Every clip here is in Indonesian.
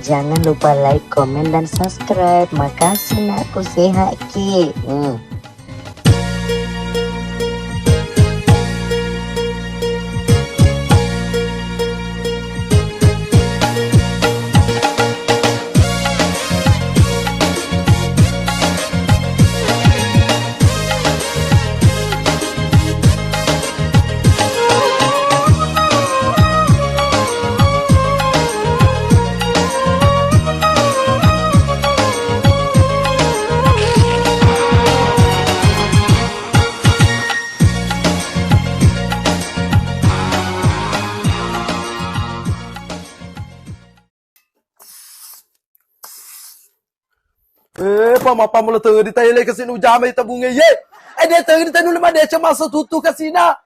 Jangan lupa like, komen, dan subscribe. Makasih nak, aku sehat ki. Mapa mula tengah di Thailand kasi no jama itabung ye. Dia tengah di Thailand lima dia cuma tutu kasina.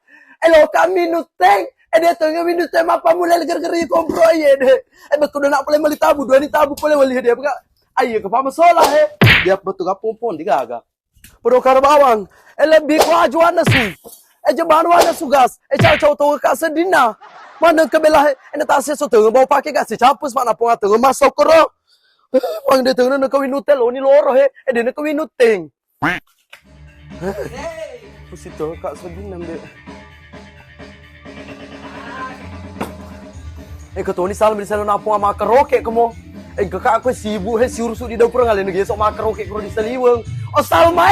Lo kami nuteng. Dia tengah minuteng mapa mula ger-ger kompro ye deh. Betul nak boleh meli tabu dua ni tabu boleh meli dia buka. Ayo ke pama solah he. Dia betul ka pompon digaga. Perokar bawang. Lebih ko ajuan nasu. Jaban wana sugas. Caw to ka sedina. Mana kebelah ena tasya so tengah bawa pakai kasi capus mana po tengah masuk koro. Pang dia tengah nak kawin nutel, ni loro he. Dia nak kawin nuteng. Pusito kak sedih nambe. Ketua ni salam di sana napo ama karaoke kamu. Kakak aku sibuk he si urusuk di dapur ngalen ngi sok ma karaoke karo di Saliweng. Oh Salma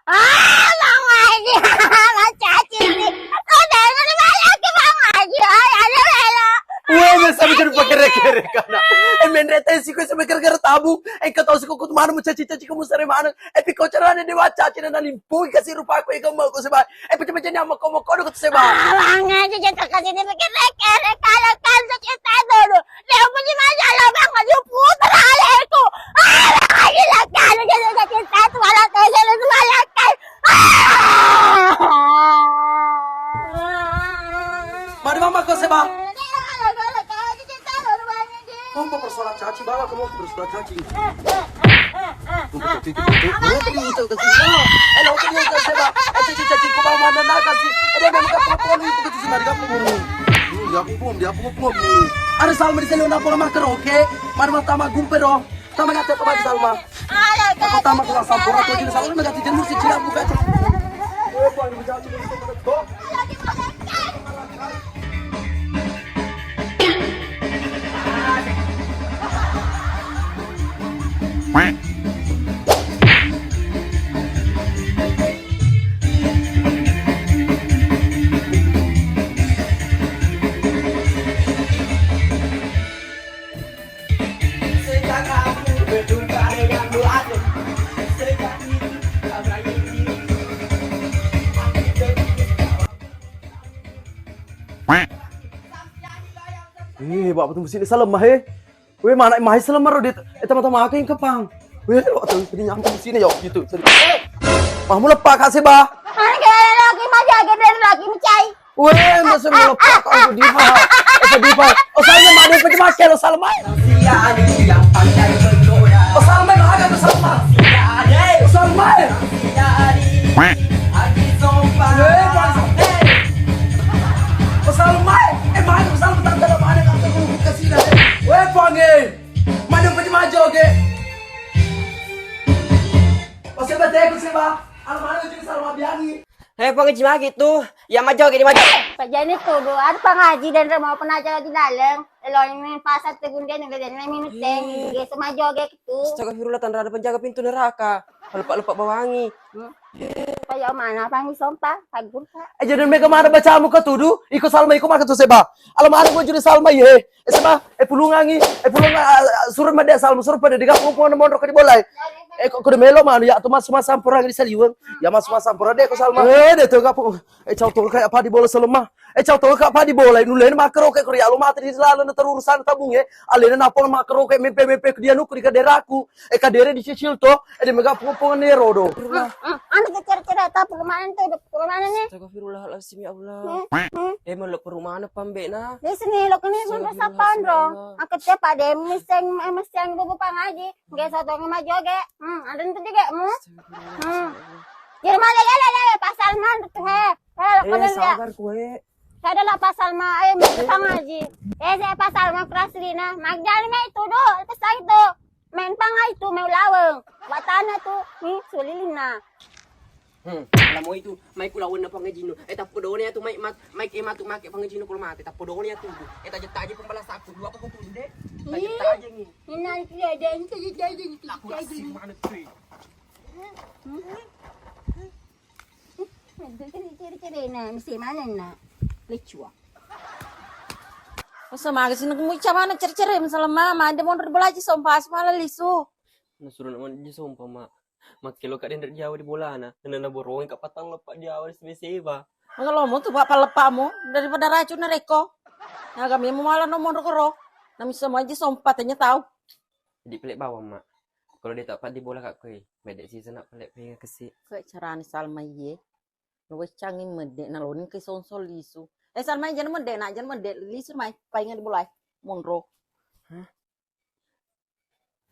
Bang Haji, Bang Caci ni. Kau dengar ni banyak ke Bang Haji? Ada bela. Weh, sabi kan pakai rek kana. Menreta si ko sa gara tabu. Kataw si ko kumano mo caci ko sare mana. Piko charane di wacha cina na limpuy kasi rupa ko ikaw mo ko sa ba. Pati niya mo ko ko sa ba. Bang Haji jangan kasi ni pakai rek kalau kan sa kita dulu. Dia punya masalah Bang Haji putar hal itu. Bang Haji lah kalau jadi kita tu malah kasi lu malah kan. Mari mama ko sa ba. Kamu persoalan caci bawa kamu persoalan caci. Caci ko bawa mana nak kasih. Ada memang kapal ni begitu sih mari kamu. Dia pun ni. Ada Salma di sana nak nama karaoke. Mari mata ma gumpero. Tama ngate pa ba Salma. Ako tama ko sa sampura ko din Salma ngati din mursi cila buka. Oh, pa ni caci ko. Bapak tunggu sini salam mah he. Weh mana mah salam maro dia. Teman-teman aku yang kepang. Weh waktu tadi nyampe di sini ya gitu. Mah mula pak kasih bah. Lagi mah jaga dari lagi mencai. Weh masa mula pak aku diva. Diva. Oh saya mah ada pergi makan lo salam mah. Yang pandai berdoa. Oh salam mah ada ke salam mah. Oh salam mah. Adi sopan. Oh salam mah. Mah salam tak ada mana kata ku kasih dah. Weh panggil. Mana pergi maju ke? Pasal betul aku sebab almana juga Salma biangi. Pengaji mah gitu. Ya maju gini maju. Pajani tuh, ada pengaji dan mau penajar di dalam. Lalu ini pasar tegundian yang jadi minut teng, gitu maju gitu. Astagfirullah tanda ada penjaga pintu neraka. Lupa bawangi. Kayak mana panggil sompa, pagur pak. Jadi mereka mana baca muka tudu, ikut Salma ikut makan tu sebab. Almana gua jadi Salma ye. Sebab pulungangi, suruh mada Salma suruh pada diga pun mondok di bolai. Kau dah melo mana ya tu mas sampurang di Saliweng. Ya mas sampurang deh kau Salma. Deh tu kapu. Caw tu kayak apa di bola Salma. Caw tu kayak apa di bola. Nulen makro kayak Korea lu mati di selalu terurusan tabung ye. Alena napol makro kayak mimpi dia nuku di kaderaku. Kadere di cicil to. Dia mega pungpungan nero do. Anak cerita perumahan tuh, perumahan nih. Astagfirullahaladzim ya Allah. Melok perumahan pambe na. Di sini lo kini sudah sapan dong. Aku tiap ada mesin bubu pangaji. Gak satu maju ge. Ada itu juga Di rumah lele pasal man tuh he. Sabar kue. Saya adalah pasal ma ay pangaji. Saya pasal ma praslina. Magjalan nga itu do. Tapos lagi to. Main pangay itu, may lawang. Watana to. Sulilin na. Alam mo itu, may kulawan na pangajino. Tapo doon niya to, may matumaki pangajino ko mati. Tapo doon niya to. Tajat-tajat pang balas ako. Dua pa ko tunde. Tajat-tajat ni. Hinan kaya din. Tajit-tajat. Ako na si mana to eh. Ciri-ciri na. Mesti mana na. Lecua. Masa maga sih nunggu mana cer-cer masalah mama ada mau belajar sompas malah lisu. Nasuruh naman di sumpah mak. Makilo ka din dari Jawa di bola na. Nananaborongin ka patang lepak Jawa di sebeseba. Kalau mau tuh bapak lepamu daripada racun reko. Nah kami mau malah nomor koro. Nami semua aja sompat aja tahu. Jadi pelik bawah mak. Kalau dia tak pat di bola kak koi. Bedek sih nak pelik pengen kesi. Kayak carane Salma ye. Nuwes cangin medek nalonin ke sonsol lisu. Salma jangan medek lisu mai pengen dimulai. Monro.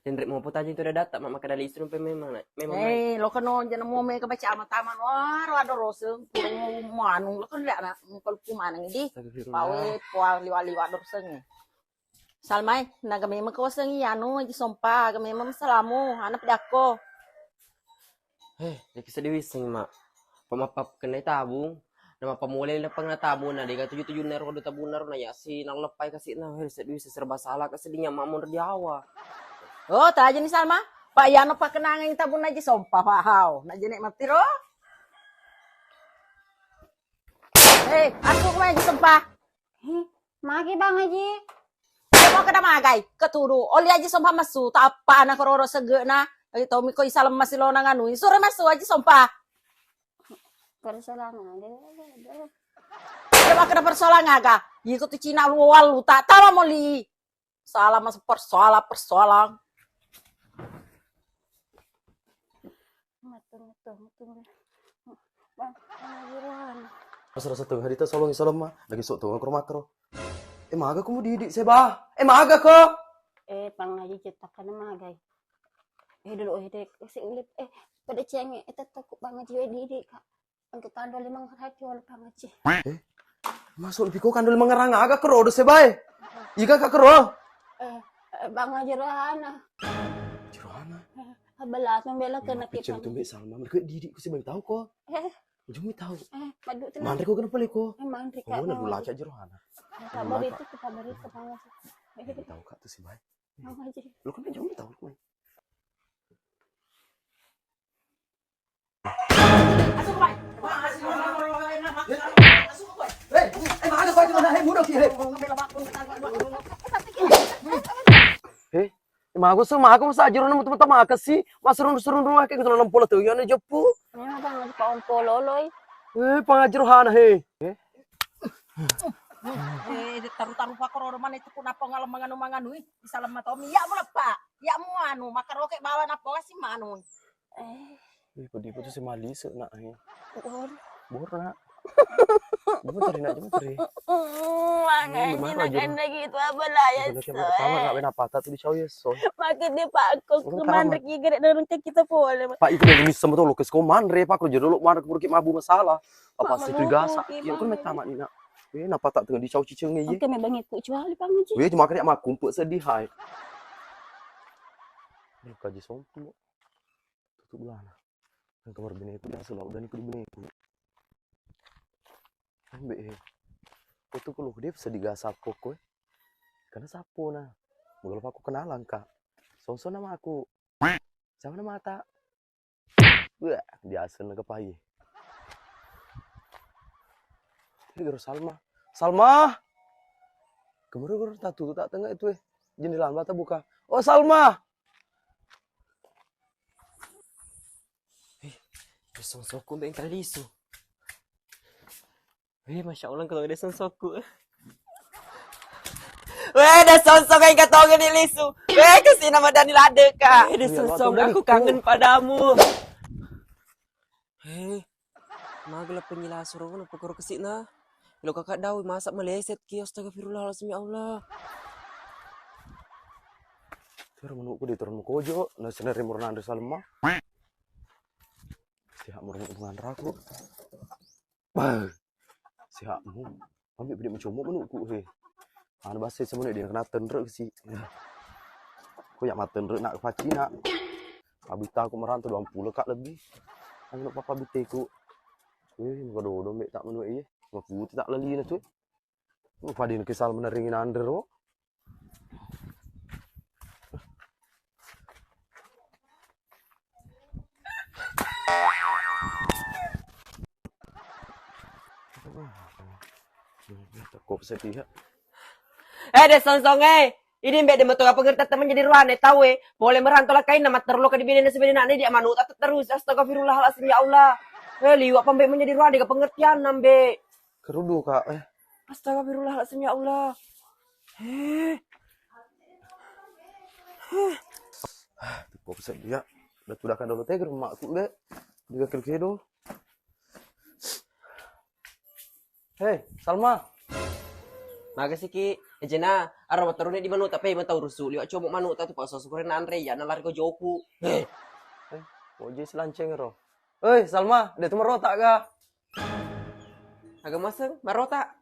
Jendrik mau aja itu udah datang mak maka dari istri memang memang. Lo kan jangan mau mereka baca amat taman. Wah, ada rose. Manu lo kan lihat nak kalau kumana ngidi. Pawe poal liwa-liwa dorseng. Salmai, naga memang kau sengi anu aja sompa, kami memang salamu, anak pedako. Dia kisah dewi seng mak. Pemapap kena tabung. Nama pemulai lepang na tabung na. Dia 7 nero do tabung naro na yasi nang lepai kasih na. Dewi serba salah kasih dia mamon Jawa. Oh, tak aja nih Salma. Pak Yano pak kenangan yang tabung aja sompa pak hau. Nak jenek mati ro. Aku kemana aja sompa. Maki bang Haji. Mau kena magai, keturu. Oli aja sompa masu. Tak apa anak roro sege na. Lagi tau miko isalam masih lo nanganu. Sore masu aja sompa. Persoalangan. Dia mau kena persoalan aga. Ikut Cina luar lu tak tahu mau li. Salah mas persoalan. Salah satu hari itu solong salam mah lagi sok tuh ke rumah kro. Maga kamu didik seba. Maga kok. Pangaji cetakan magai. Dulu dek si ulit pada cenge takut pangaji didik kak. Untuk kandol 5 hati oleh pangaji. Masuk lebih kok kandul mengerang agak kro do seba. Ika kak kro. Pangaji rohana. Jirohana. Belas membela kena Picen tumbe Salma mereka didik ku seba tahu kok. Ujung tahu. Padu tenang. Mandre kok kena pelih kok. Mandre Oh, na bulaca Jirohana. Kabar itu pangaji. Tahu kak tuh seba. Pangaji. Lu kan jauh tahu kok. Masuk baik. Maga kok Jirohana mudah ki. Mago masa Jirohana teman-teman makasih. Masrun rumah kayak gitu 60 tuh. Yana jepu. Ini pangaji paon pololoy. Pengajirohana he. Taruh pak koro mana itu pun apa ngalam manganu bisa lemah Tommy ya mau pak ya mau anu makan roket bawa apa kasih manu Di putus si Mali nak he. Bor nak. Cari nak cari. Makanya gitu apa lah ya. Pertama nak bena patah tuh di saw ya so. Makin dia pak kok kemandek gede dorong kita boleh. Pak itu yang bisa betul lo ke komandre pak kerja dulu mana ke mabu masalah. Apa sih itu gasa? Ya kan mek tamat ni nak. Napa tak tengah di saw cicing ni ye. Oke memang ikut jual pangaji. Cuma kena mak kumpul sedih hai. Ni kaji sompu. Tutup bulan. Kan kamar bini itu biasa lah udah ni bini itu. Ambil itu kalau dia bisa digasak kok karena sapu nah mungkin aku kenalan kak sonso nama aku sama nama tak wah biasa naga payi ini Salma kemarin tak tutup tak tengah itu jendela mata buka oh Salma Sonsokku bengkel lisu. Masya Allah kalau ada sonsokku. ada sonsok yang katongin di lisu kasih nama Daniel ada kak Ada sonsok aku kangen padamu. Magla penyilasur aku nak pukul kesik na. Lo kakak dawi masak meleset ki astagfirullahalazim ya Allah. Turun menukku di turun kojo na seneri murna Andri Salma. Siap murna hubungan raku. Bah. Siapmu Ambil beli mencomok menukku he. Ana bahasa sebenarnya dia kena tenrek sih. Aku yak maten rek nak paci nak. Abita aku merantau 20 kak lebih. Aku nak papa biteku. Muka dodo mek tak menu iye. Ngaku tak lali na tu. Muka din kesal meneringin under oh. Takut sedih. Deh song ini mbak dia betul apa ngerti teman jadi ruan tahu boleh merantau lah kain nama terlalu ke dibina sebenarnya dia manut atau terus astagfirullahaladzim ya Allah liwat pembek menjadi ruan dia pengertian nambe Kerudu kak astagfirullahaladzim ya Allah Takut sedih. Dah tudahkan dulu teh ke rumah aku deh. Juga kira-kira. Hei, Salma. Makasih ki, ejena, arah turunnya di manut tapi mau tahu rusuh, liwat coba manut tu pas sukurin Andre ya, nalar ko joku. Mau jadi selanceng ro. Hei, Salma, dia tu merotak kah? Agak maseng, marota.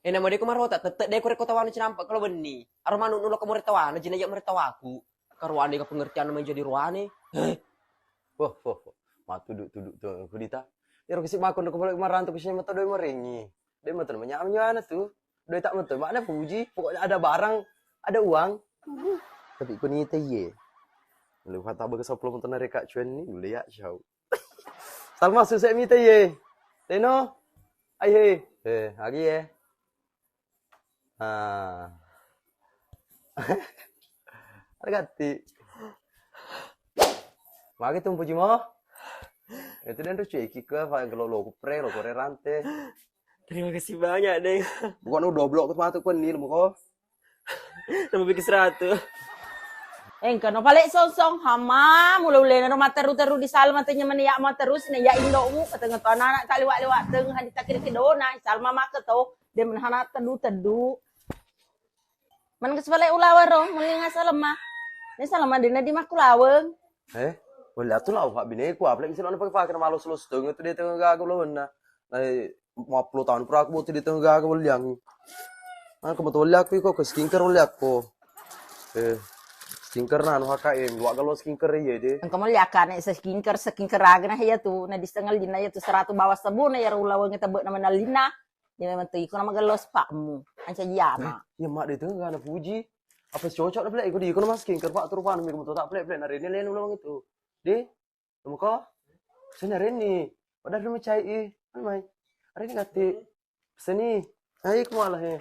Nama dia ku marota, tetep dia ku rekotawan cenampak kalau beni. Arah manut nulok kamu retawa, jena jak meretawa aku. Karuan dia pengertian nama jadi ruane. Wah. Matu duduk tu, kudita. Ya ro kisik makon ko boleh marantu kisih mata doi merengi. Dia mata menyamnya tu. Doi tak mata, makna puji, pokoknya ada barang, ada uang. Tapi ku ni ye. Lu kata bagus 10 mentena reka cuan ni, boleh ya syau. Salma susah mi ye. Teno. Ai he. Lagi ye. Argati. Magi tum puji mo. Itu dan tu cuci ke, kalau lo kupre, lo kore rantai. Terima kasih banyak deh. Bukan udah blok ke pun ni lo kok. Nama bikin 100. Kano balik song hama mula-mula na materu-teru di Salma tanya maniak terus na ya indomu katanya to anak tak liwat-liwat teng hadi takir kedona Salma mak to dia menhana tedu-tedu. Man geus balik ulawar ro melinga Salma. Ni Salma dina di makulaweng. Boleh tu lah pak bini ku apalagi sih lo pakai malu selus tengah tu dia tengah gak lo na. Nah 50 tahun pura aku buat di tengah gak boleh yang. Aku betul aku kok ke skincare boleh aku. Skincare na anu HKM, wa kalau skincare ya deh. Engko mo liakan sa skincare agna ya tu na disengal dina ya tu 100 bawa sabun ya ulaweng tebek na manalina. Dia memang tu ikut nama gelos pakmu. Anca jama. Ya mak dia tengah na puji. Apa cocok na plek ikut di ikut nama skincare pak turupan mi kamu tak plek na rene lain ulaweng itu. Deh, kamu kok? Saya rene. Padahal dia macai mai. Hari ini kati. Seni. Ayo ke malah he.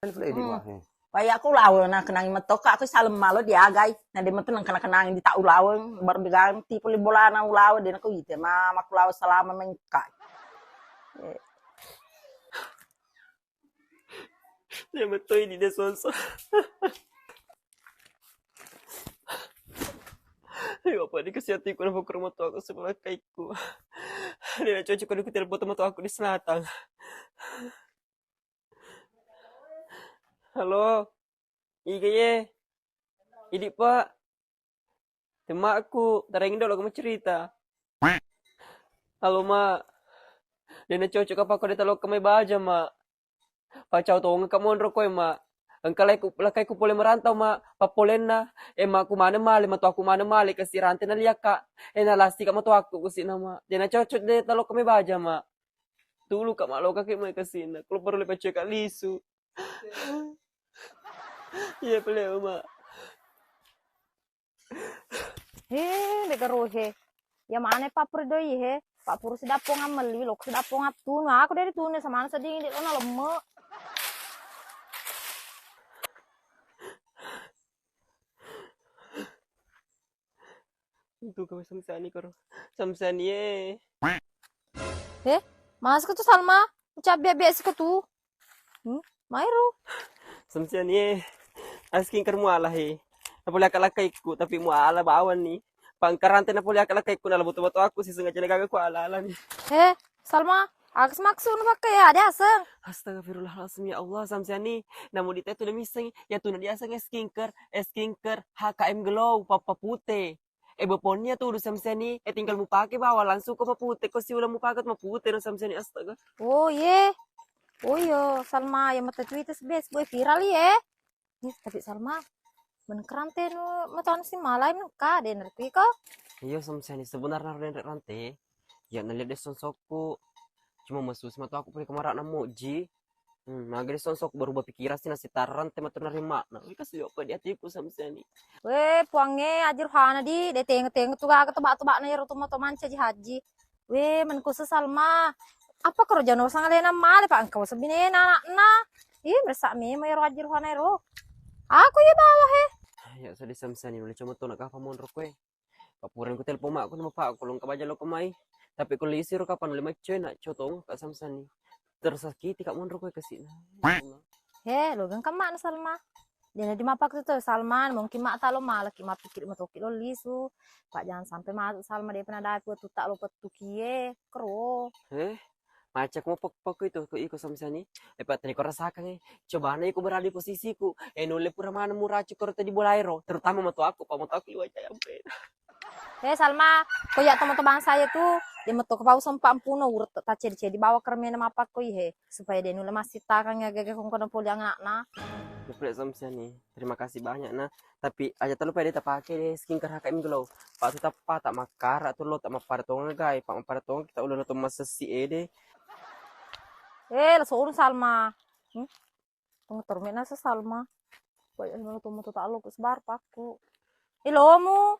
Kan plek di mah he. Kaya aku laweng na kenang metoka aku salem malo diagay. Na di meten kenang di tak ulaweng baru diganti puli bola na ulaweng din aku ite mama aku laweng selama mengkai. Dia betul ini dia sonsor. Ayo apa dikasih hatiku nama ke rumah tua aku sebelah kaiku. Dia nak cocok kalau aku telepon teman tua aku di selatan. Halo, iya ye, ini pak, temak aku, tarangin dulu kamu cerita. Halo mak, dia nak cocok apa kau ditolong kami baja mak. Pacau tu orang kamu ondro kau mak. Engkau lakai ku boleh merantau mak, papolen na. Mak aku mana mali, mak tu aku mana mali kasih rantai na liak kak. Na lasti kamu tu aku kasih nama. Dia nak cocok dia tolong kami baja mak. Dulu kak mak lo kakek mau kasih na. Kalau perlu lepas cekak lisu. Iya boleh mak. Degarohe. Ya mana papur doi he. Papur sedapong ameli, lok sedapong aptun. Aku dari tune sama anak sedih di lona lemek. Itu kau samsani karo. Samsani ye. Mas ka tu Salma. Ucap biasa ka tu. Mayro. Samsani ye. Asking kermu alah he. Napuli akalakai ku tapi mu ala bawan ni. Pangkarante napuli akalakai ku na labuto-buto aku si sengaja nagaga ku ala ni. Salma. Aks maksu nu pakai ada aseng. Astagfirullahaladzim ya Allah samsani. Namun di tetu na miseng ya tu na dia asang skincare HKM Glow papa putih. Baponnya tuh udah samseni. Tinggal mau pakai bawa langsung ke mapute. Kau sih udah mau pakai mapute no samseni astaga. Oh iya. Oh iya, Salma yang mata Twitter sebes boy viral ya. Nih, tapi Salma menekeran teh nu mata si malai nu ka de ngerti kau. Iya samseni sebenarnya udah rante. Ya nalihat deh sonsokku. Cuma masuk sama tuh aku punya kemarin namuji. Magari sonsok baru berpikiran sih nasi taran tema tuh nerima. Nah, kasih apa di hatiku samseni. Weh, puange ajir hana di de teng tu ga ketebak-tebak na yero tumo to manca haji. Weh, menku Salma. Apa kerja no sang lena mal pak engkau sebine na na. Ih, bersak me yero ajir hana yero. Aku ya bawa he. Ya sedih samseni udah cuma tuh nak apa mau rokwe. Kapuran ku telepon mak aku nama pak kulung kabaja lo kemai. Tapi kalau isi ro kapan lima cuy nak cotong kak samseni. Tersakiti kak mau rokwe kesini. He, lo gan kamak na Salma. Dina di mapak tu Salman mungkin mak talo malah ki mak pikir matoki lo lisu. Pak jangan sampai masuk Salma dia pernah dapat tu tak lo petukie kero. Macak mo pok itu ko iko samsani. Pak tani ko rasakan coba na iko berada di posisiku. Nule pura mana murah cukur tadi bolairo. Terutama moto aku, pak moto aku liwat ya ampun. Hei Salma, kau ya teman-teman saya tuh dia mau ke bawah sempat ampuno urut tak cedi bawa kermena mapak kau he supaya dia nule masih takang ya gege kong kono poli anak na. Dapet samsani. Terima kasih banyak nah. Tapi aja terlalu pede tak pakai deh skincare HKM glow. Pak tu tak makar atau lo tak mapar tong guys. Pak mapar tong kita udah nonton masa si ede. Langsung urun Salma. Tunggu termina sa Salma. Kau ya mau tuh tak lo sebar paku. Ilomu.